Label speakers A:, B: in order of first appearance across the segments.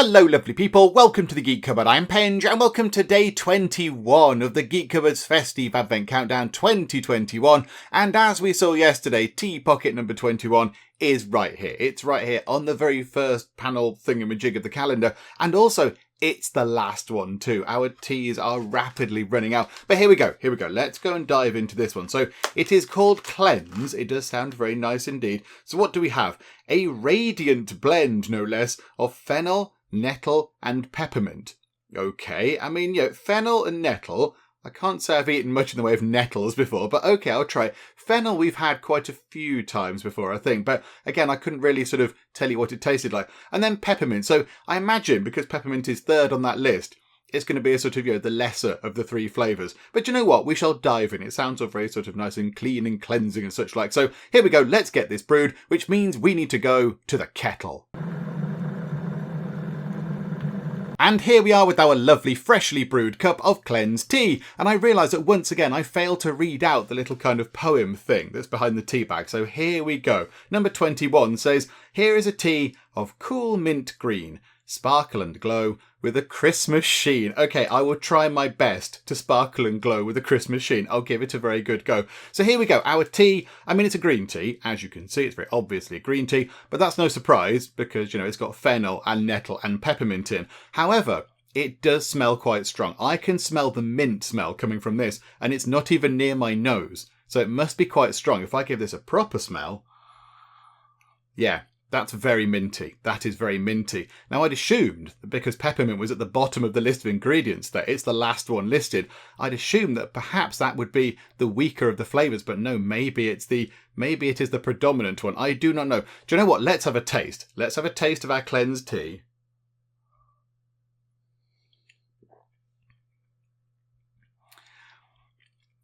A: Hello lovely people, welcome to the Geek Cupboard. I'm Penge and welcome to day 21 of the Geek Cupboard's Fes-tea-ve Advent Countdown 2021. And as we saw yesterday, tea pocket number 21 is right here. It's right here on the very first panel thingamajig of the calendar. And also, it's the last one too. Our teas are rapidly running out. But here we go. Let's go and dive into this one. So it is called Cleanse. It does sound very nice indeed. So what do we have? A radiant blend, no less, of fennel, nettle and peppermint. Okay, I mean, fennel and nettle. I can't say I've eaten much in the way of nettles before, but okay, I'll try. Fennel we've had quite a few times before, I think. But again, I couldn't really sort of tell you what it tasted like. And then peppermint. So I imagine, because peppermint is third on that list, it's going to be a sort of, the lesser of the three flavours. But you know what? We shall dive in. It sounds all very sort of nice and clean and cleansing and such like. So here we go. Let's get this brewed, which means we need to go to the kettle. And here we are with our lovely freshly brewed cup of Cleanse tea. And I realise that once again I failed to read out the little kind of poem thing that's behind the tea bag. So here we go. Number 21 says, "Here is a tea of cool mint green, sparkle and glow with a Christmas sheen." Okay, I will try my best to sparkle and glow with a Christmas sheen. I'll give it a very good go. So here we go. Our tea, I mean, it's a green tea. As you can see, it's very obviously a green tea, but that's no surprise because, it's got fennel and nettle and peppermint in. However, it does smell quite strong. I can smell the mint smell coming from this, and it's not even near my nose. So it must be quite strong. If I give this a proper smell, yeah. That's very minty. That is very minty. Now, I'd assumed that because peppermint was at the bottom of the list of ingredients there, it's the last one listed, I'd assumed that perhaps that would be the weaker of the flavours, but no, maybe it is the predominant one. I do not know. Do you know what? Let's have a taste. Let's have a taste of our Cleanse tea.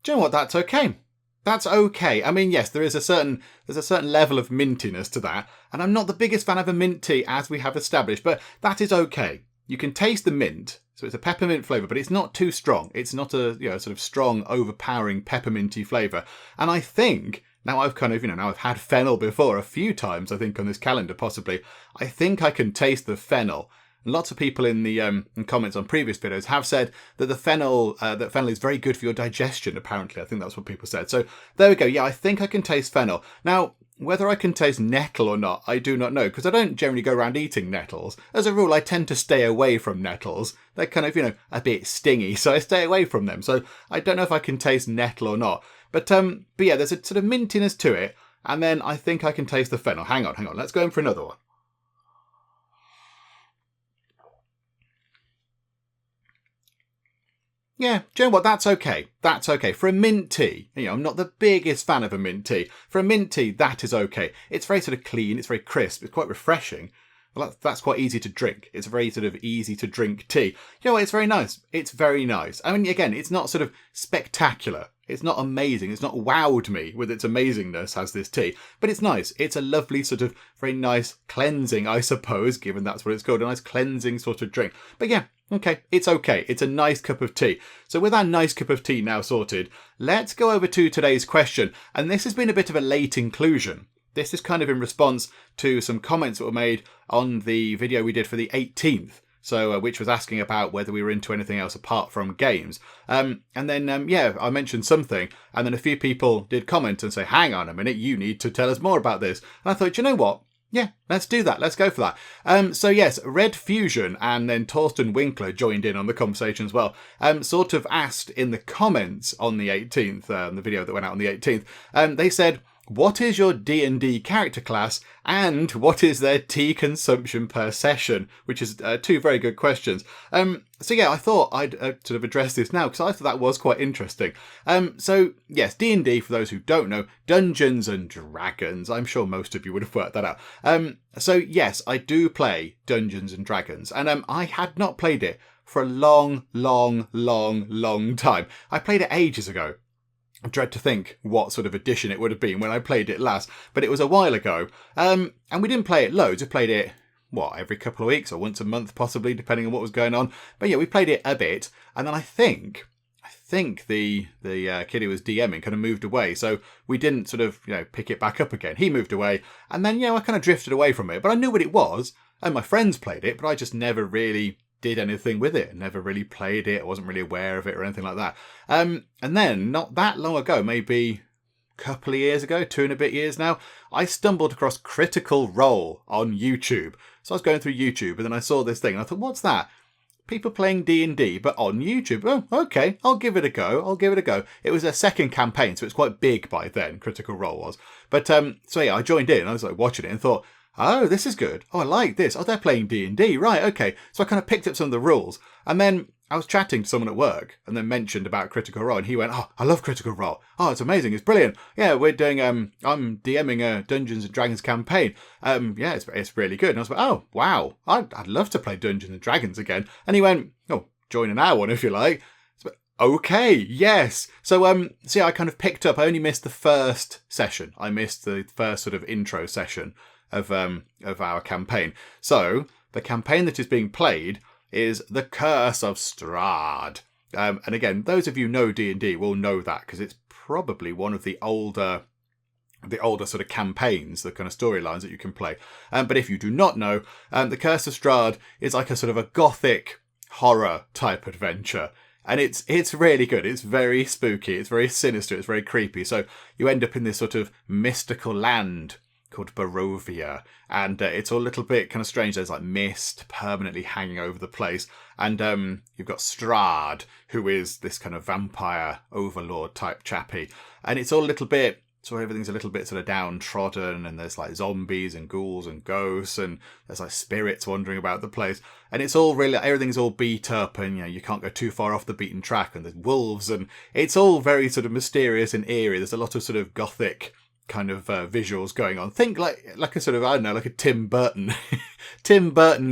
A: Do you know what? That's okay. That's okay. I mean, yes, there's a certain level of mintiness to that, and I'm not the biggest fan of a mint tea, as we have established, but that is okay. You can taste the mint, so it's a peppermint flavour, but it's not too strong. It's not a sort of strong, overpowering pepperminty flavour. And I think now I've kind of now I've had fennel before a few times. I think on this calendar possibly. I think I can taste the fennel. Lots of people in the in comments on previous videos have said that the fennel is very good for your digestion. Apparently, I think that's what people said. So there we go. Yeah, I think I can taste fennel. Now, whether I can taste nettle or not, I do not know, because I don't generally go around eating nettles. As a rule, I tend to stay away from nettles. They're kind of a bit stingy, so I stay away from them. So I don't know if I can taste nettle or not. But yeah, there's a sort of mintiness to it, and then I think I can taste the fennel. Hang on. Let's go in for another one. Yeah, do you know what? That's okay. That's okay. For a mint tea, I'm not the biggest fan of a mint tea. For a mint tea, that is okay. It's very sort of clean. It's very crisp. It's quite refreshing. Well, that's quite easy to drink. It's a very sort of easy to drink tea. You know what? It's very nice. It's very nice. I mean, again, it's not sort of spectacular. It's not amazing. It's not wowed me with its amazingness as this tea, but it's nice. It's a lovely sort of very nice cleansing, I suppose, given that's what it's called, a nice cleansing sort of drink. But yeah, okay. It's a nice cup of tea. So with our nice cup of tea now sorted, let's go over to today's question. And this has been a bit of a late inclusion. This is kind of in response to some comments that were made on the video we did for the 18th. So, which was asking about whether we were into anything else apart from games. And then, I mentioned something, and then a few people did comment and say, hang on a minute, you need to tell us more about this. And I thought, you know what? Yeah, let's do that. Let's go for that. So yes, Red Fusion and then Torsten Winkler joined in on the conversation as well. Sort of asked in the comments on the 18th, the video that went out on the 18th, they said, what is your D&D character class and what is their tea consumption per session? Which is two very good questions. So yeah, I thought I'd sort of address this now because I thought that was quite interesting. So yes, D&D, for those who don't know, Dungeons and Dragons. I'm sure most of you would have worked that out. So yes, I do play Dungeons and Dragons, and I had not played it for a long time. I played it ages ago. I dread to think what sort of edition it would have been when I played it last, but it was a while ago. And we didn't play it loads. We played it, every couple of weeks or once a month possibly, depending on what was going on. But yeah, we played it a bit, and then I think the kid who was DMing kind of moved away, so we didn't sort of pick it back up again. He moved away, and then I kind of drifted away from it. But I knew what it was. And my friends played it, but I just never really did anything with it. Never really played it. I wasn't really aware of it or anything like that. And then, not that long ago, maybe a couple of years ago, 2 and a bit years now, I stumbled across Critical Role on YouTube. So I was going through YouTube and then I saw this thing and I thought, what's that? People playing D&D, but on YouTube. Oh, okay, I'll give it a go. It was a second campaign, so it's quite big by then, Critical Role was. But, so yeah, I joined in. I was like watching it and thought, oh, this is good. Oh, I like this. Oh, they're playing D&D. Right, okay. So I kind of picked up some of the rules. And then I was chatting to someone at work and then mentioned about Critical Role. And he went, oh, I love Critical Role. Oh, it's amazing. It's brilliant. Yeah, we're doing, I'm DMing a Dungeons & Dragons campaign. Yeah, it's really good. And I was like, oh, wow. I'd love to play Dungeons & Dragons again. And he went, oh, join our one if you like. Okay, yes. So yeah, I kind of picked up, I only missed the first session. I missed the first sort of intro session of our campaign. So the campaign that is being played is The Curse of Strahd. And again, those of you who know D&D will know that because it's probably one of the older sort of campaigns, the kind of storylines that you can play. But if you do not know, The Curse of Strahd is like a sort of a gothic horror type adventure. And it's really good. It's very spooky. It's very sinister. It's very creepy. So you end up in this sort of mystical land called Barovia, and it's all a little bit kind of strange. There's like mist permanently hanging over the place, and you've got Strahd, who is this kind of vampire overlord type chappy, and it's all a little bit, so everything's a little bit sort of downtrodden, and there's like zombies and ghouls and ghosts, and there's like spirits wandering about the place, and it's all really, everything's all beat up, and you can't go too far off the beaten track, and there's wolves, and it's all very sort of mysterious and eerie. There's a lot of sort of gothic kind of visuals going on. Think like a sort of, I don't know, like a Tim Burton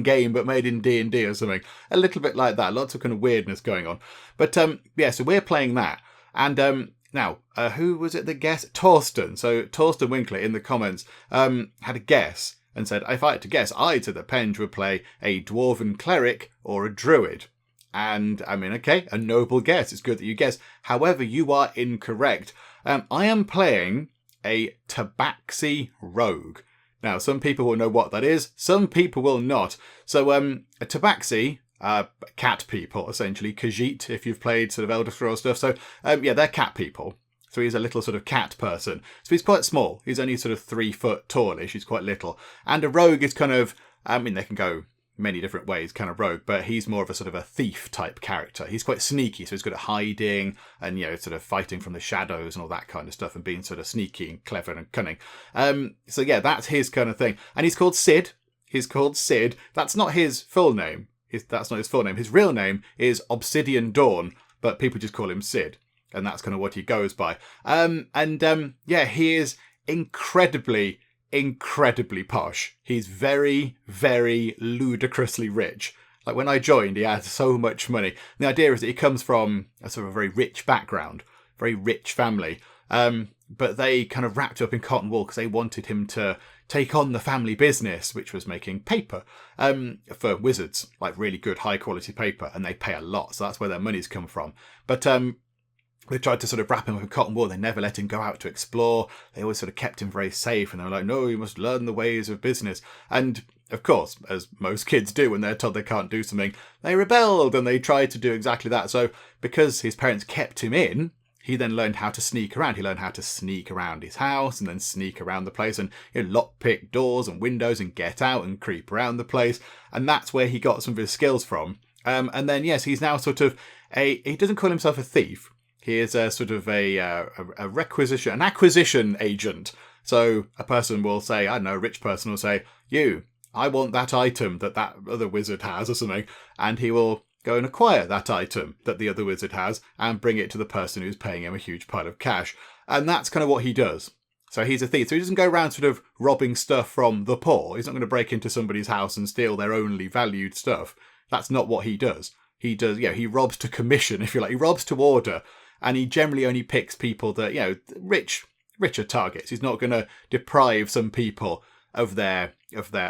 A: game, but made in D&D or something. A little bit like that. Lots of kind of weirdness going on. But yeah, so we're playing that. And now, who was it that guessed? Torsten. So Torsten Winkler in the comments had a guess and said, if I had to guess, I'd say that Penge would play a dwarven cleric or a druid. And I mean, okay, a noble guess. It's good that you guess. However, you are incorrect. I am playing a tabaxi rogue. Now, some people will know what that is. Some people will not. So, a tabaxi, cat people, essentially. Khajiit, if you've played sort of Elder Scrolls stuff. So, yeah, they're cat people. So he's a little sort of cat person. So he's quite small. He's only sort of 3 foot tallish. He's quite little. And a rogue is kind of, I mean, they can go many different ways, kind of rogue, but he's more of a sort of a thief type character. He's quite sneaky, so he's good at hiding and, sort of fighting from the shadows and all that kind of stuff and being sort of sneaky and clever and cunning. So yeah, that's his kind of thing. And he's called Sid. That's not his full name. That's not his full name. His real name is Obsidian Dawn, but people just call him Sid. And that's kind of what he goes by. Yeah, he is incredibly posh. He's very, very ludicrously rich. Like when I joined, he had so much money. And the idea is that he comes from a sort of a very rich background, very rich family. But they kind of wrapped up in cotton wool because they wanted him to take on the family business, which was making paper for wizards, like really good high quality paper, and they pay a lot. So that's where their money's come from. But they tried to sort of wrap him up in cotton wool. They never let him go out to explore. They always sort of kept him very safe. And they were like, no, you must learn the ways of business. And of course, as most kids do when they're told they can't do something, they rebelled and they tried to do exactly that. So because his parents kept him in, he then learned how to sneak around. He learned how to sneak around his house and then sneak around the place and lockpick doors and windows and get out and creep around the place. And that's where he got some of his skills from. And then, yes, he's now sort of he doesn't call himself a thief. He is a sort of an acquisition agent. So a person will say, I don't know, a rich person will say, I want that item that other wizard has or something. And he will go and acquire that item that the other wizard has and bring it to the person who's paying him a huge pile of cash. And that's kind of what he does. So he's a thief. So he doesn't go around sort of robbing stuff from the poor. He's not going to break into somebody's house and steal their only valued stuff. That's not what he does. He robs to commission, if you like. He robs to order. And he generally only picks people that, richer targets. He's not going to deprive some people of their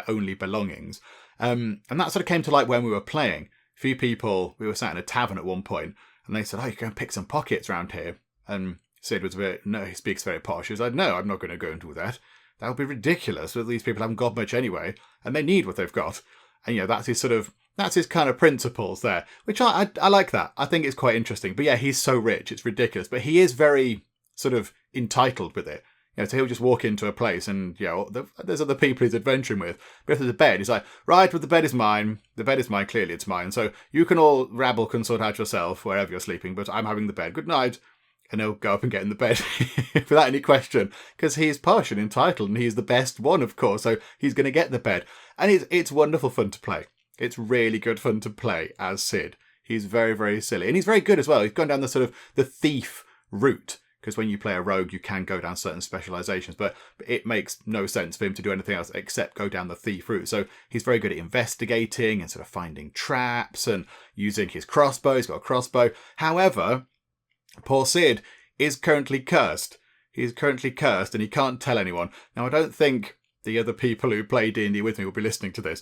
A: only belongings. And that sort of came to light when we were playing. A few people, we were sat in a tavern at one point, and they said, you can pick some pockets around here. And Sid was he speaks very posh. He was like, no, I'm not going to go and do that. that would be ridiculous. These people haven't got much anyway, and they need what they've got. And, that's his kind of principles there, which I like that. I think it's quite interesting. But yeah, he's so rich, it's ridiculous. But he is very sort of entitled with it. So he'll just walk into a place and, there's other people he's adventuring with. But if there's a bed, he's like, right, well, the bed is mine. The bed is mine, clearly it's mine. So you can all rabble can sort out yourself wherever you're sleeping, but I'm having the bed. Good night. And he'll go up and get in the bed without any question, because he's posh and entitled and he's the best one, of course. So he's going to get the bed. And it's wonderful fun to play. It's really good fun to play as Sid. He's very, very silly. And he's very good as well. He's gone down the sort of the thief route. Because when you play a rogue, you can go down certain specializations, but it makes no sense for him to do anything else except go down the thief route. So he's very good at investigating and sort of finding traps and using his crossbow. He's got a crossbow. However, poor Sid is currently cursed. He's currently cursed and he can't tell anyone. Now, I don't think the other people who play D&D with me will be listening to this.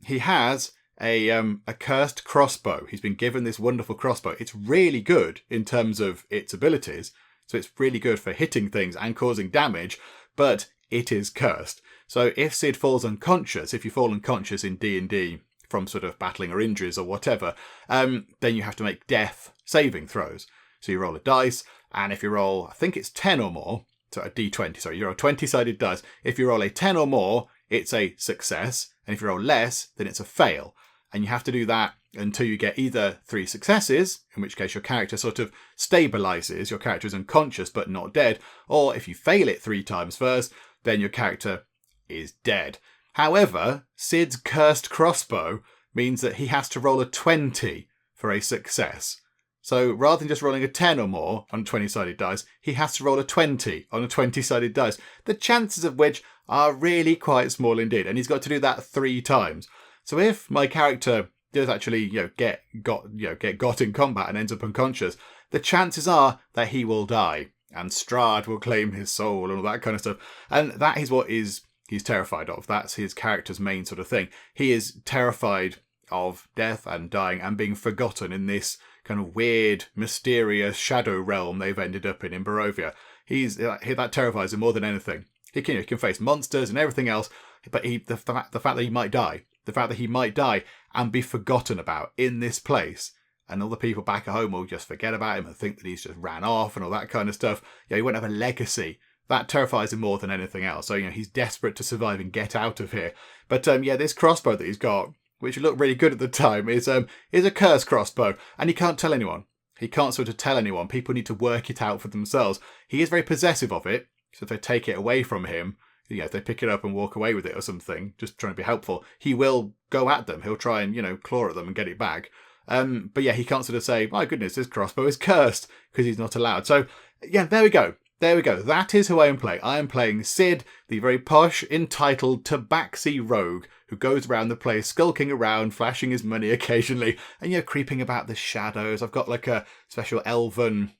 A: He has a cursed crossbow. He's been given this wonderful crossbow. It's really good in terms of its abilities. So it's really good for hitting things and causing damage, but it is cursed. So if Sid falls unconscious, if you fall unconscious in D&D from sort of battling or injuries or whatever, then you have to make death saving throws. So you roll a dice, and if you roll, I think it's 10 or more, so a d20, sorry, you roll a 20-sided dice. If you roll a 10 or more, it's a success, and if you roll less, then it's a fail. And you have to do that until you get either 3 successes, in which case your character sort of stabilizes, your character is unconscious but not dead, or if you fail it 3 times first, then your character is dead. However, Sid's cursed crossbow means that he has to roll a 20 for a success. So rather than just rolling a 10 or more on a 20-sided dice, he has to roll a 20 on a 20-sided dice, the chances of which are really quite small indeed, and he's got to do that 3 times. So if my character does actually, get got in combat and ends up unconscious, the chances are that he will die, and Strahd will claim his soul and all that kind of stuff. And that is what he's terrified of. That's his character's main sort of thing. He is terrified of death and dying and being forgotten in this kind of weird, mysterious shadow realm they've ended up in Barovia. That terrifies him more than anything. He can face monsters and everything else, but the fact that he might die, and be forgotten about in this place, and all the people back at home will just forget about him and think that he's just ran off and all that kind of stuff. He won't have a legacy. That terrifies him more than anything else. So, he's desperate to survive and get out of here. But, this crossbow that he's got, which looked really good at the time, is a cursed crossbow, and he can't tell anyone. He can't sort of tell anyone. People need to work it out for themselves. He is very possessive of it, so if they take it away from him, if they pick it up and walk away with it or something, just trying to be helpful, he will go at them. He'll try and, claw at them and get it back. But he can't sort of say, my goodness, this crossbow is cursed, because he's not allowed. So, there we go. There we go. That is who I am playing. I am playing Sid, the very posh, entitled tabaxi rogue who goes around the place, skulking around, flashing his money occasionally, and, creeping about the shadows. I've got like a special elven,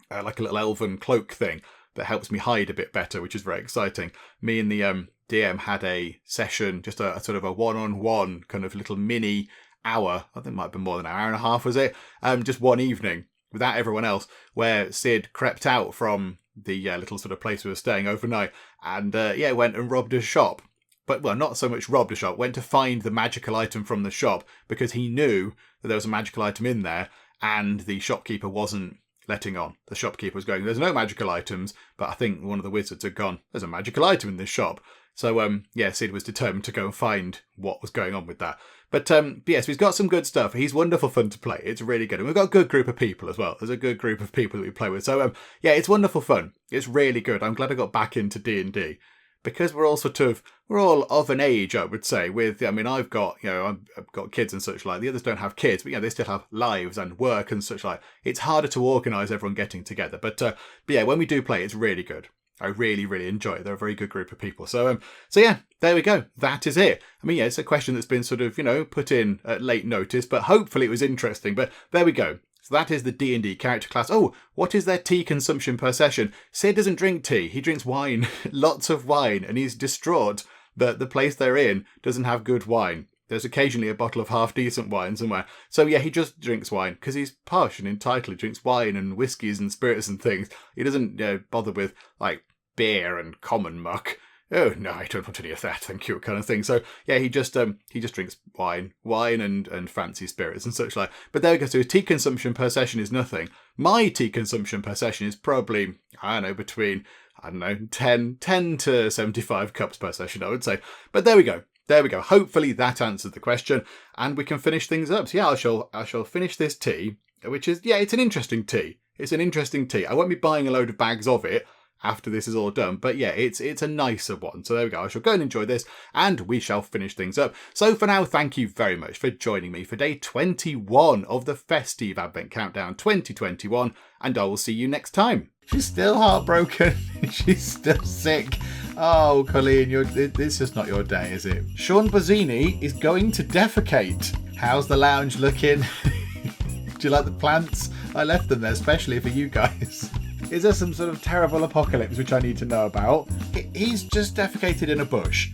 A: like a little elven cloak thing that helps me hide a bit better, which is very exciting. Me and the DM had a session, just a sort of a one-on-one kind of little mini hour. I think it might have been more than an hour and a half, was it? Just one evening without everyone else, where Sid crept out from the little sort of place we were staying overnight and went and robbed a shop. But, well, not so much robbed a shop, went to find the magical item from the shop because he knew that there was a magical item in there and the shopkeeper wasn't letting on. The shopkeeper was going, there's no magical items, but I think one of the wizards had gone, there's a magical item in this shop. So, Sid was determined to go and find what was going on with that. But, yes, he's got some good stuff. He's wonderful fun to play. It's really good. And we've got a good group of people as well. There's a good group of people that we play with. So, it's wonderful fun. It's really good. I'm glad I got back into D&D. Because we're all of an age, I would say, I've got kids and such like. The others don't have kids, but, they still have lives and work and such like. It's harder to organise everyone getting together. But when we do play, it's really good. I really, really enjoy it. They're a very good group of people. So there we go. That is it. It's a question that's been sort of, put in at late notice, but hopefully it was interesting. But there we go. So that is the D&D character class. Oh, what is their tea consumption per session? Sid doesn't drink tea. He drinks wine. Lots of wine. And he's distraught that the place they're in doesn't have good wine. There's occasionally a bottle of half-decent wine somewhere. So, he just drinks wine because he's posh and entitled. He drinks wine and whiskies and spirits and things. He doesn't bother with, beer and common muck. oh no, I don't want any of that, thank you, kind of thing. So yeah, he just drinks wine and fancy spirits and such like. But there we go. So his tea consumption per session is nothing. My tea consumption per session is probably, I don't know, between 10 to 75 cups per session, I would say. But there we go. There we go. Hopefully that answers the question, and we can finish things up. So yeah, I shall finish this tea, which is, yeah, it's an interesting tea. It's an interesting tea. I won't be buying a load of bags of it after this is all done, but yeah, it's a nicer one. So there we go. I shall go and enjoy this, and we shall finish things up. So for now, thank you very much for joining me for day 21 of the Fes-tea-ve Advent Countdown 2021, and I will see you next time. She's still heartbroken. She's still sick. Oh, Colleen, it's just not your day, is it? Sean Bozzini is going to defecate. How's the lounge looking? Do you like the plants? I left them there especially for you guys. Is there some sort of terrible apocalypse which I need to know about? He's just defecated in a bush.